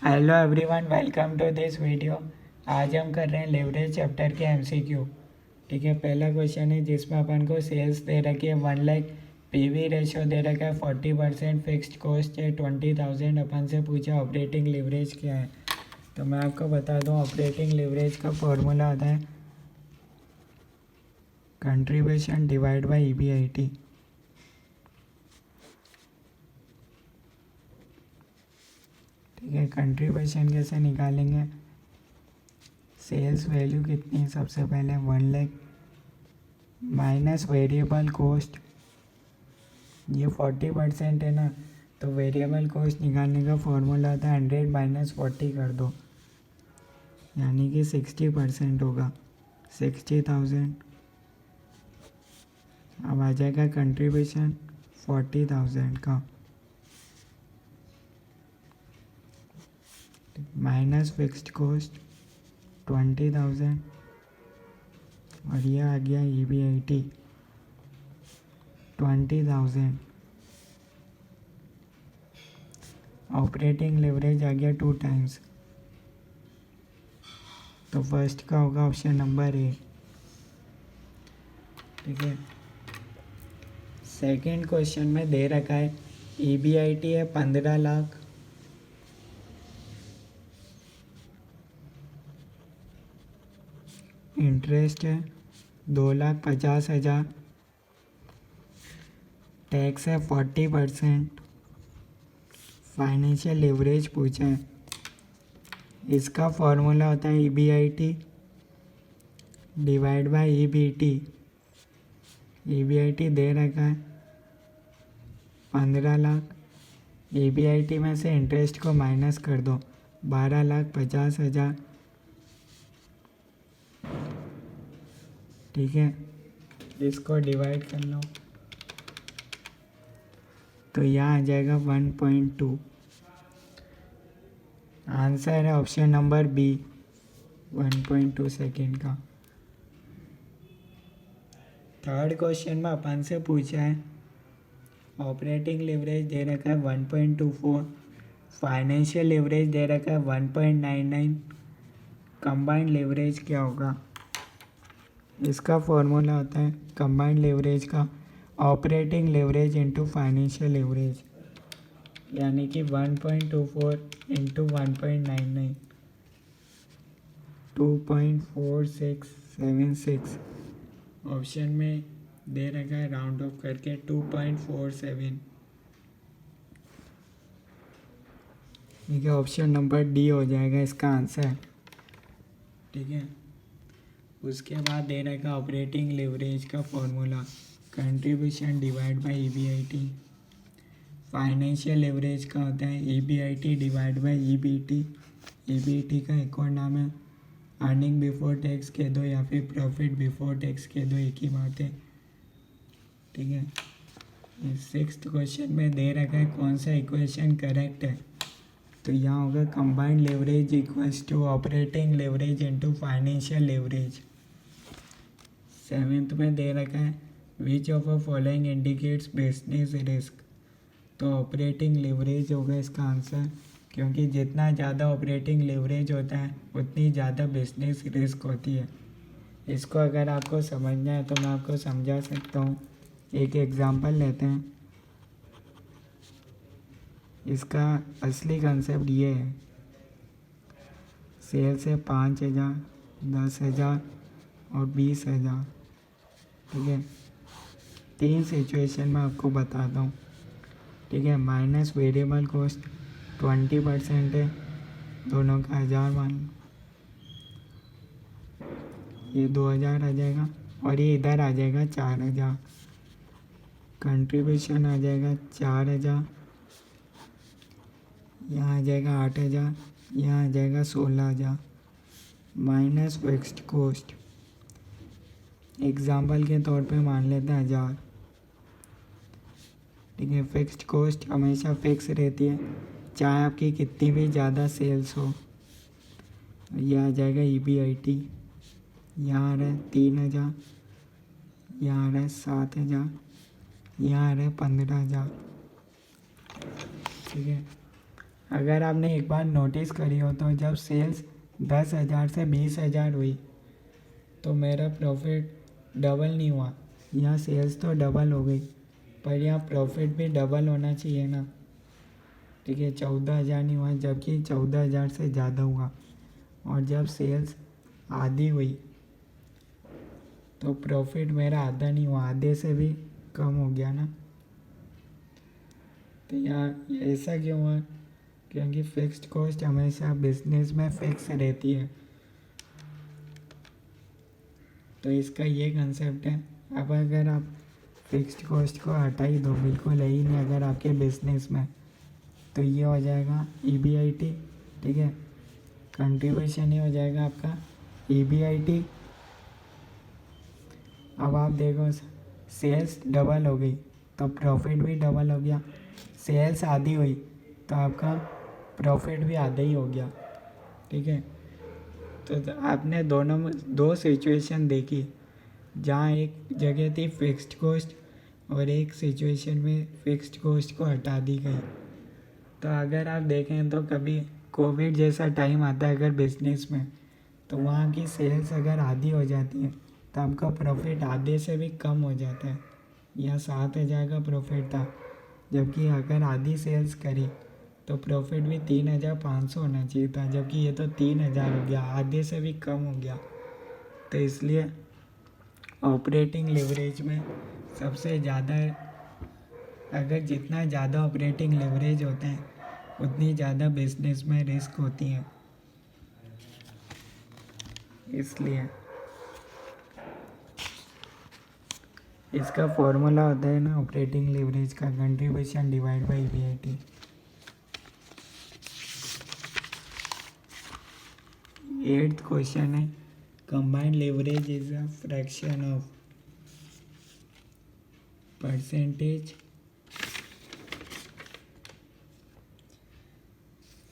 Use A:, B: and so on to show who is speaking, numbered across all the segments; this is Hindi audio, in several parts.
A: Hello everyone, welcome to this video. आज हम कर रहे हैं लेवरेज चैप्टर के एमसीक्यू। ठीक है, पहला क्वेश्चन है जिसमें अपन को सेल्स दे रखी है 1 लाख, पीवी रेशियो दे रखा है 40%, फिक्स्ड कॉस्ट है 20,000। अपन से पूछा ऑपरेटिंग लेवरेज क्या है। तो मैं आपको बता दूं, ऑपरेटिंग लेवरेज का फॉर्मूला आता है कंट्रीब्यूशन डिवाइड बाई ईबीआईटी। ठीक है, कंट्रीब्यूशन कैसे निकालेंगे, सेल्स वैल्यू कितनी है, सबसे पहले 1 लाख माइनस वेरिएबल कॉस्ट, ये 40% है ना, तो वेरिएबल कॉस्ट निकालने का फॉर्मूला था 100 माइनस 40 कर दो, यानी कि 60% होगा, 60,000। अब आ जाएगा कंट्रीब्यूशन 40,000 का, माइनस फिक्स्ड कॉस्ट 20,000, और ये आ गया ईबीआईटी 20,000। ऑपरेटिंग लेवरेज आ गया 2 टाइम्स, तो फर्स्ट का होगा ऑप्शन नंबर ए। ठीक है, सेकंड क्वेश्चन में दे रखा है ईबीआईटी है 15 लाख, इंटरेस्ट है 2,50,000, टैक्स है 40%, फाइनेंशियल लेवरेज पूछा है। इसका फॉर्मूला होता है EBIT divide by EBT. EBIT दे रखा है 15 लाख, ईबीआईटी में से इंटरेस्ट को माइनस कर दो 12,50,000। ठीक है, इसको डिवाइड कर लो तो यहाँ आ जाएगा 1.2। आंसर है ऑप्शन नंबर बी, 1.2 सेकेंड का। थर्ड क्वेश्चन में अपन से पूछा है ऑपरेटिंग लेवरेज दे रखा है 1.24, फाइनेंशियल लेवरेज दे रखा है 1.99, कंबाइंड लेवरेज क्या होगा। इसका फॉर्मूला होता है कंबाइंड लेवरेज का operating leverage into financial leverage, यानी कि 1.24 इंटू 1.99, 2.4676। ऑप्शन में दे रखा है राउंड ऑफ करके 2.47। ठीक है, ऑप्शन नंबर डी हो जाएगा इसका आंसर। ठीक है, उसके बाद दे रखा ऑपरेटिंग लेवरेज का formula contribution divide by EBIT. Financial leverage का होता है EBIT divide by EBT. EBT का एक और नाम है अर्निंग बिफोर टैक्स कह दो या फिर प्रॉफिट बिफोर टैक्स कह दो, एक ही बात है। ठीक है, सिक्स्थ क्वेश्चन में दे रखा है कौन सा इक्वेशन करेक्ट है, तो यहाँ होगा combined leverage equals to operating leverage into financial leverage. Seventh में दे रखा है which of a following indicates business risk, तो ऑपरेटिंग लेवरेज होगा इसका आंसर, क्योंकि जितना ज़्यादा ऑपरेटिंग लेवरेज होता है उतनी ज़्यादा बिजनेस रिस्क होती है। इसको अगर आपको समझना है तो मैं आपको समझा सकता हूँ, एक एग्जांपल लेते हैं। इसका असली कंसेप्ट ये है, सेल्स है 5,000, 10,000 और 20,000। ठीक है, 3 सिचुएशन में आपको बताता हूँ। ठीक है, माइनस वेरिएबल कॉस्ट 20% है, दोनों का 1,000 मान, ये 2,000 आ जाएगा और ये इधर आ जाएगा 4,000। कंट्रीब्यूशन आ जाएगा 4,000, यहाँ आ जाएगा 8,000, यहाँ आ जाएगा 16,000, माइनस फिक्स्ड कॉस्ट। एग्जाम्पल के तौर पे मान लेते हैं 1,000। ठीक है, फिक्स्ड कॉस्ट हमेशा फिक्स रहती है, चाहे आपकी कितनी भी ज़्यादा सेल्स हो। ये आ जाएगा ईबीआईटी, यहाँ आ रहा है 3,000, यहाँ आ रहा है 7,000, यहाँ आ रहा है 15,000। ठीक है, अगर आपने एक बार नोटिस करी हो तो जब सेल्स 10,000 से 20,000 हुई तो मेरा प्रॉफिट डबल नहीं हुआ। यहाँ सेल्स तो डबल हो गई पर यहाँ प्रॉफिट भी डबल होना चाहिए ना। ठीक है, 14,000 नहीं हुआ जबकि 14,000 से ज़्यादा हुआ। और जब सेल्स आधी हुई तो प्रॉफिट मेरा आधा नहीं हुआ, आधे से भी कम हो गया ना। तो यहाँ ऐसा क्यों हुआ? क्योंकि फिक्स्ड कॉस्ट हमेशा बिजनेस में फिक्स रहती है। तो इसका ये कंसेप्ट है। अब अगर आप फिक्स्ड कॉस्ट को हटा ही दो, बिल्कुल है ही नहीं अगर आपके बिजनेस में, तो ये हो जाएगा EBIT। ठीक है, कंट्रीब्यूशन ही हो जाएगा आपका EBIT। अब आप देखो सेल्स डबल हो गई तो प्रॉफिट भी डबल हो गया, सेल्स आधी हुई तो आपका प्रॉफिट भी आधा ही हो गया। ठीक है, तो आपने दो सिचुएशन देखी जहाँ एक जगह थी फिक्स्ड कॉस्ट और एक सिचुएशन में फिक्स्ड कॉस्ट को हटा दी गई। तो अगर आप देखें तो कभी कोविड जैसा टाइम आता है अगर बिजनेस में, तो वहाँ की सेल्स अगर आधी हो जाती है तो आपका प्रॉफिट आधे से भी कम हो जाता है। यहाँ 7,000 का प्रॉफिट था, जबकि अगर आधी सेल्स करी तो प्रॉफिट भी 3,500 होना चाहिए था, जबकि ये तो 3,000 हो गया, आधे से भी कम हो गया। तो इसलिए ऑपरेटिंग लेवरेज में सबसे ज़्यादा, अगर जितना ज़्यादा ऑपरेटिंग लेवरेज होते हैं उतनी ज़्यादा बिजनेस में रिस्क होती है। इसलिए इसका फॉर्मूला होता है ना ऑपरेटिंग लेवरेज का, contribution divide by EBIT। 8th question है, combined leverage is a fraction of percentage,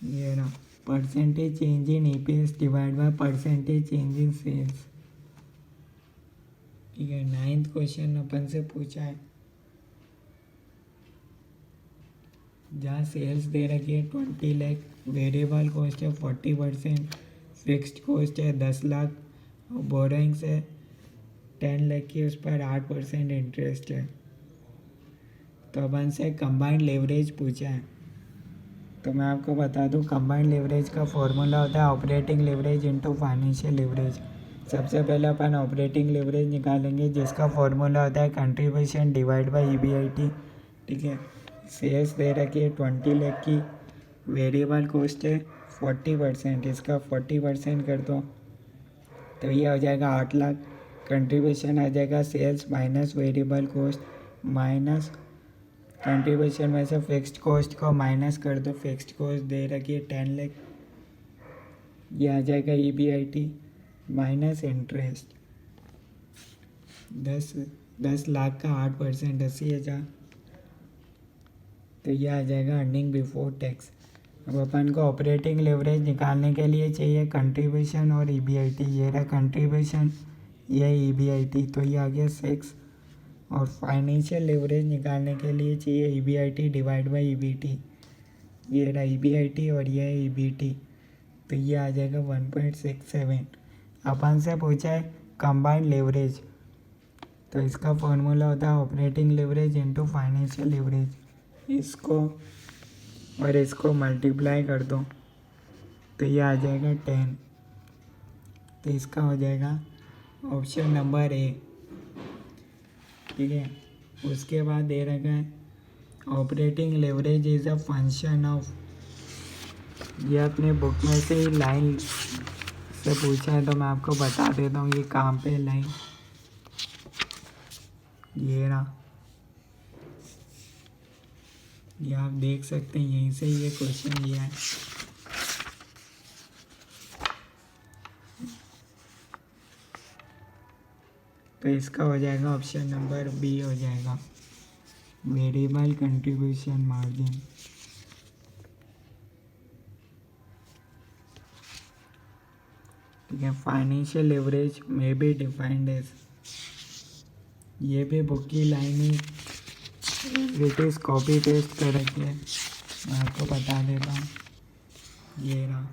A: ये ना percentage change in EPS divide by percentage change in sales. ठीक है, 9th क्वेश्चन अपन से पूछा है जहाँ सेल्स दे रखी है 20 लाख, वेरिएबल कॉस्ट है 40%, फिक्स्ड कॉस्ट है 10 लाख और बोरोइंग्स है 10 लाख की, उस पर 8% इंटरेस्ट है। तो अपन से कंबाइंड लेवरेज पूछा है। तो मैं आपको बता दूं कंबाइंड लेवरेज का फॉर्मूला होता है operating leverage into financial leverage. सबसे पहले अपन ऑपरेटिंग लेवरेज निकालेंगे जिसका फॉर्मूला होता है कंट्रीब्यूशन डिवाइड बाय EBIT। ठीक है, सेल्स दे रखी है 20 लाख की, वेरिएबल कॉस्ट है 40%, इसका 40% कर दो तो ये हो जाएगा 8 लाख। कंट्रीब्यूशन आ जाएगा sales minus variable cost minus contribution में से फिक्स्ड कॉस्ट को माइनस कर दो, फिक्स्ड कॉस्ट दे रखी है 10 लाख, ये आ जाएगा EBIT माइनस इंटरेस्ट 10 लाख का 8% 80,000, तो ये आ जाएगा अर्निंग बिफोर टैक्स। अब अपन को ऑपरेटिंग लेवरेज निकालने के लिए चाहिए कंट्रीब्यूशन और EBIT। ये रहा कंट्रीब्यूशन, ये EBIT, तो ये आ गया 6। और फाइनेंशियल लेवरेज निकालने के लिए चाहिए EBIT डिवाइड बाय EBT। ये रहा EBIT और ये है EBT, तो ये आ जाएगा 1.67। अपन से पूछा है कंबाइंड लेवरेज, तो इसका फॉर्मूला होता है operating leverage into financial leverage. इसको और इसको मल्टीप्लाई कर दो तो ये आ जाएगा 10। तो इसका हो जाएगा ऑप्शन नंबर A। ठीक है, उसके बाद दे रखा है operating leverage is a function of, ये अपने बुक में से ही लाइन से पूछा है तो मैं आपको बता देता हूँ ये कहाँ पे लाइन, ये रहा, ये आप देख सकते हैं यहीं से ये क्वेश्चन लिया है। तो इसका हो जाएगा ऑप्शन नंबर B हो जाएगा, वेरिएबल कंट्रीब्यूशन मार्जिन। ठीक है, फाइनेंशियल लेवरेज में भी डिफाइंड एज, ये भी बुक की line he it is copy paste कर रखी है, मैं आपको बता देता हूँ। ये रहा,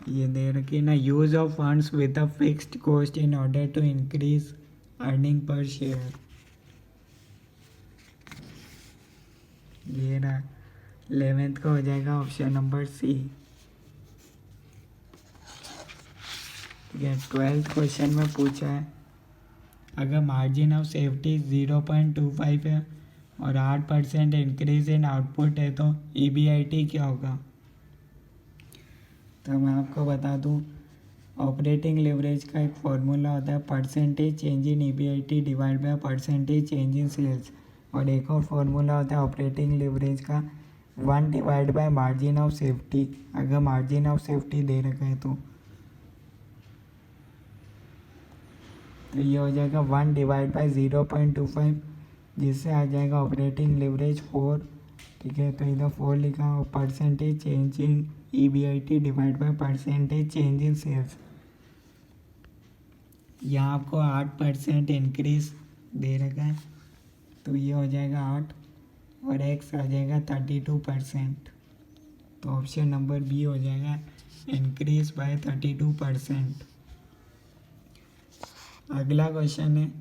A: ये दे रखी ना, use of funds with a fixed cost in order to increase earning per share. ये रहा, 11th का हो जाएगा ऑप्शन नंबर सी। ठीक है, 12th क्वेश्चन में पूछा है अगर मार्जिन ऑफ सेफ्टी 0.25 है और 8% इंक्रीज इन आउटपुट है तो EBIT क्या होगा। तो मैं आपको बता दूं, ऑपरेटिंग लेवरेज का एक फॉर्मूला होता है percentage change in EBIT divide by percentage change in sales, और एक और फॉर्मूला होता है ऑपरेटिंग लेवरेज का 1 divide by margin of safety, अगर मार्जिन ऑफ सेफ्टी दे रखा है तो ये हो जाएगा 1 डिवाइड बाय 0.25, जिससे आ जाएगा ऑपरेटिंग लेवरेज 4। ठीक है, तो इधर 4 लिखा और percentage change in EBIT divide by percentage change in sales. यहाँ आपको 8% इंक्रीज दे रखा है, तो ये हो जाएगा 8 और x आ जाएगा 32%। तो ऑप्शन नंबर बी हो जाएगा इंक्रीज बाय 32%। अगला क्वेश्चन है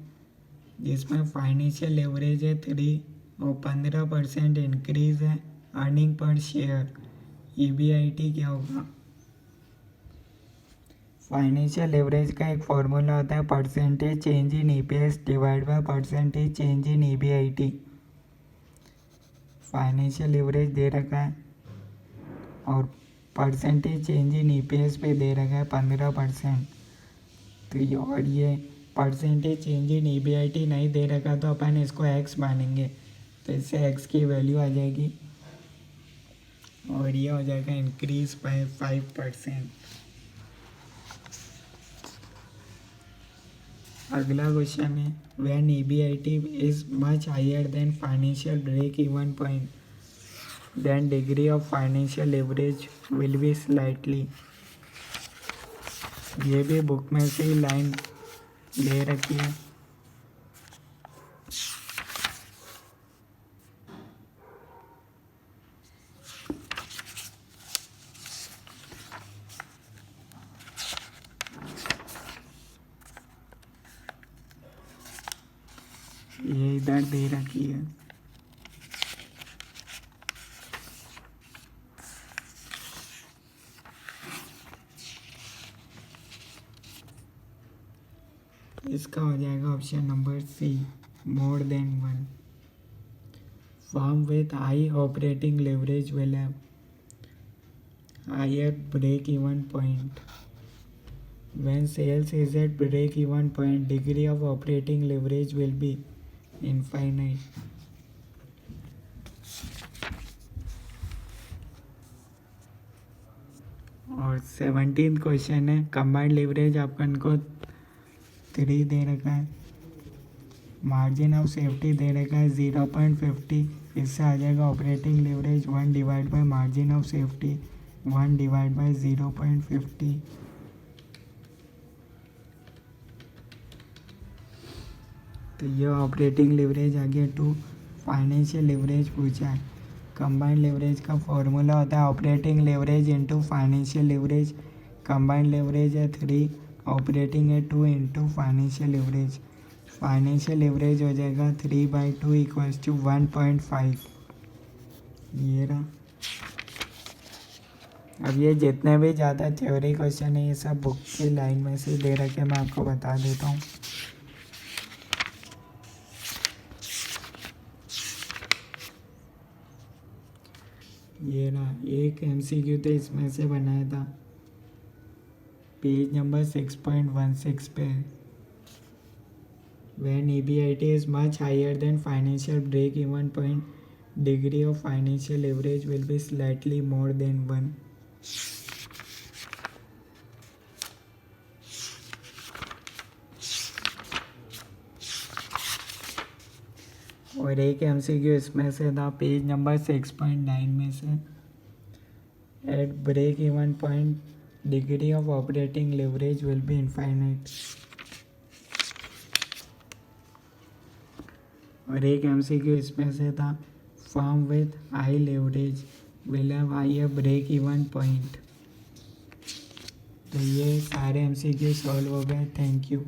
A: जिसमें फाइनेंशियल लेवरेज है 3 और 15% इंक्रीज है अर्निंग पर शेयर, EBIT क्या होगा। फाइनेंशियल लेवरेज का एक फॉर्मूला होता है percentage change in EPS divide by percentage change in EBIT। Financial leverage दे रखा है और परसेंटेज चेंज इन EPS पे दे रखा है 15%। तो और ये परसेंटेज चेंज इन EBIT नहीं दे रखा तो अपन इसको x मानेंगे, तो इससे x की वैल्यू आ जाएगी और ये हो जाएगा इंक्रीज बाय 5%। अगला क्वेश्चन है when EBIT is much higher than financial break even point then degree of financial leverage will be slightly. ये भी बुक में से ही लाइन ले रखी है। ये इधर दे रखी है। इसका हो जाएगा option number C, more than 1। Firm with high operating leverage will have higher break even point. When sales is at break even point, degree of operating leverage will be infinite. और 17th क्वेश्चन है कंबाइंड लेवरेज अपन को 3 दे रखा है, मार्जिन ऑफ सेफ्टी दे रखा है 0.50, इससे आ जाएगा operating leverage 1 divide by margin of safety 1 divide by 0.50। तो ये ऑपरेटिंग लेवरेज आ गया 2। फाइनेंशियल लेवरेज पूछा है, कंबाइंड लेवरेज का फॉर्मूला होता है operating leverage into financial leverage. Combined leverage है 3, ऑपरेटिंग है 2 into financial leverage. Financial leverage हो जाएगा 3/2 इक्वल्स टू 1.5। ये रहा। अब ये जितने भी ज़्यादा थ्योरी क्वेश्चन है ये सब बुक की लाइन में से दे रखे, मैं आपको बता देता हूँ। ये ना एक MCQ तो इसमें से बनाया था, पेज नंबर 6.16 पे। When EBIT is much higher than financial break even point, degree of financial leverage will be slightly more than 1. और एक MCQ इसमें से था पेज नंबर 6.9 में से, at break even point degree of operating leverage will be infinite. और एक MCQ इसमें से था firm with high leverage will have high break even point. तो ये सारे MCQ सॉल्व हो गए। Thank you.